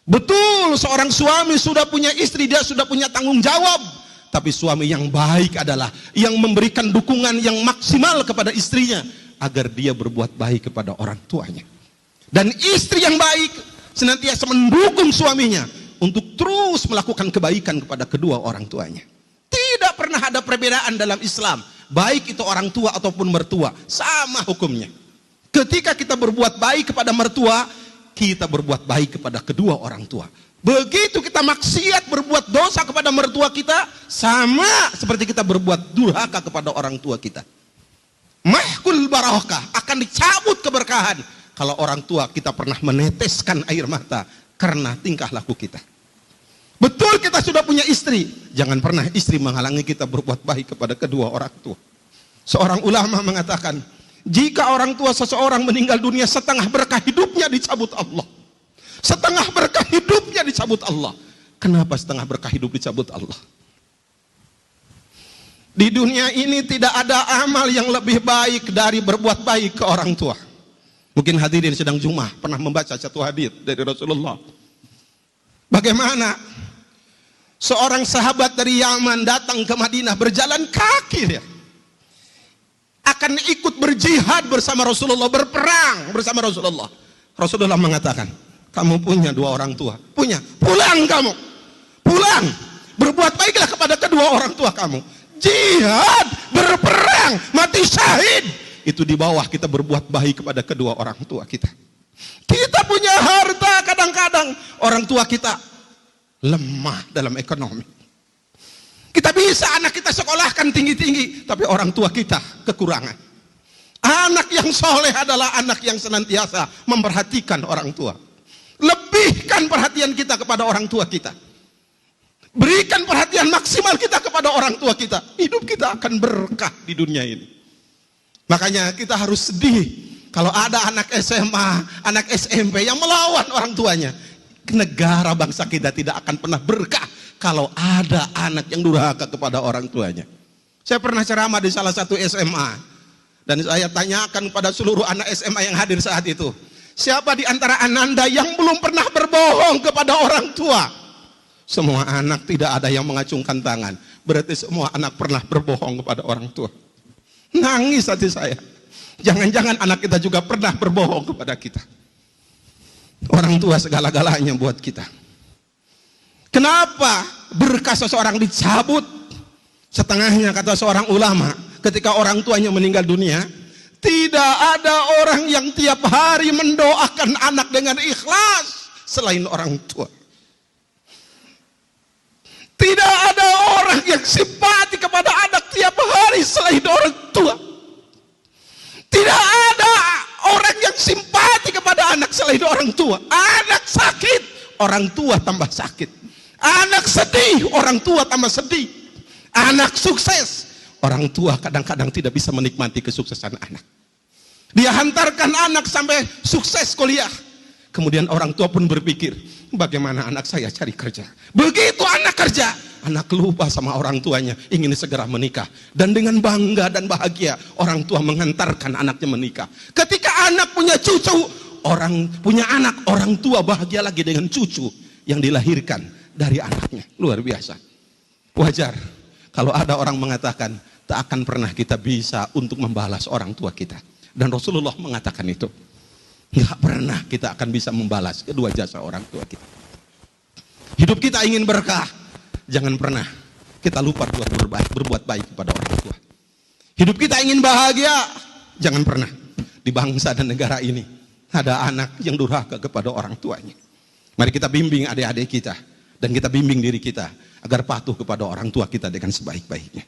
Betul, seorang suami sudah punya istri, dia sudah punya tanggung jawab. Tapi suami yang baik adalah yang memberikan dukungan yang maksimal kepada istrinya agar dia berbuat baik kepada orang tuanya. Dan istri yang baik senantiasa mendukung suaminya untuk terus melakukan kebaikan kepada kedua orang tuanya. Tidak pernah ada perbedaan dalam Islam, baik itu orang tua ataupun mertua, sama hukumnya. Ketika kita berbuat baik kepada mertua, kita berbuat baik kepada kedua orang tua. Begitu kita maksiat berbuat dosa kepada mertua kita, sama seperti kita berbuat durhaka kepada orang tua kita. Mahkul barakah, akan dicabut keberkahan kalau orang tua kita pernah meneteskan air mata karena tingkah laku kita. Betul, kita sudah punya istri, jangan pernah istri menghalangi kita berbuat baik kepada kedua orang tua. Seorang ulama mengatakan, jika orang tua seseorang meninggal dunia, setengah berkah hidupnya dicabut Allah. Setengah berkah hidupnya dicabut Allah. Kenapa setengah berkah hidup dicabut Allah? Di dunia ini tidak ada amal yang lebih baik dari berbuat baik ke orang tua. Mungkin hadirin sedang Jumat pernah membaca satu hadis dari Rasulullah. Bagaimana seorang sahabat dari Yaman datang ke Madinah berjalan kaki dia. Akan ikut berjihad bersama Rasulullah, berperang bersama Rasulullah. Rasulullah mengatakan, kamu punya dua orang tua, punya, pulang kamu, pulang, berbuat baiklah kepada kedua orang tua kamu. Jihad, berperang, mati syahid, itu di bawah kita berbuat baik kepada kedua orang tua kita. Kita punya harta, kadang-kadang orang tua kita lemah dalam ekonomi. Kita bisa anak kita sekolahkan tinggi-tinggi, tapi orang tua kita kekurangan. Anak yang soleh adalah anak yang senantiasa memperhatikan orang tua. Lebihkan perhatian kita kepada orang tua kita. Berikan perhatian maksimal kita kepada orang tua kita. Hidup kita akan berkah di dunia ini. Makanya kita harus sedih kalau ada anak SMA, anak SMP yang melawan orang tuanya. Negara bangsa kita tidak akan pernah berkah kalau ada anak yang durhaka kepada orang tuanya. Saya pernah ceramah di salah satu SMA dan saya tanyakan pada seluruh anak SMA yang hadir saat itu, siapa di antara Ananda yang belum pernah berbohong kepada orang tua? Semua anak, tidak ada yang mengacungkan tangan. Berarti semua anak pernah berbohong kepada orang tua. Nangis hati saya. Jangan-jangan anak kita juga pernah berbohong kepada kita. Orang tua segala-galanya buat kita. Kenapa berkah seseorang dicabut? Setengahnya kata seorang ulama, ketika orang tuanya meninggal dunia, tidak ada orang yang tiap hari mendoakan anak dengan ikhlas selain orang tua. Tidak ada orang yang simpati kepada anak tiap hari selain orang tua. Tidak ada orang yang simpati kepada anak selain orang tua. Anak sakit, orang tua tambah sakit. Anak sedih, orang tua tambah sedih. Anak sukses, orang tua kadang-kadang tidak bisa menikmati kesuksesan anak. Dia hantarkan anak sampai sukses kuliah. Kemudian orang tua pun berpikir, bagaimana anak saya cari kerja. Begitu anak kerja, anak lupa sama orang tuanya, ingin segera menikah. Dan dengan bangga dan bahagia, orang tua mengantarkan anaknya menikah. Ketika anak punya cucu, orang tua bahagia lagi dengan cucu yang dilahirkan dari anaknya. Luar biasa. Wajar kalau ada orang mengatakan tak akan pernah kita bisa untuk membalas orang tua kita. Dan Rasulullah mengatakan itu. Nggak pernah kita akan bisa membalas kedua jasa orang tua kita. Hidup kita ingin berkah, jangan pernah kita lupa berbuat baik kepada orang tua. Hidup kita ingin bahagia, jangan pernah di bangsa dan negara ini ada anak yang durhaka kepada orang tuanya. Mari kita bimbing adik-adik kita dan kita bimbing diri kita agar patuh kepada orang tua kita dengan sebaik-baiknya.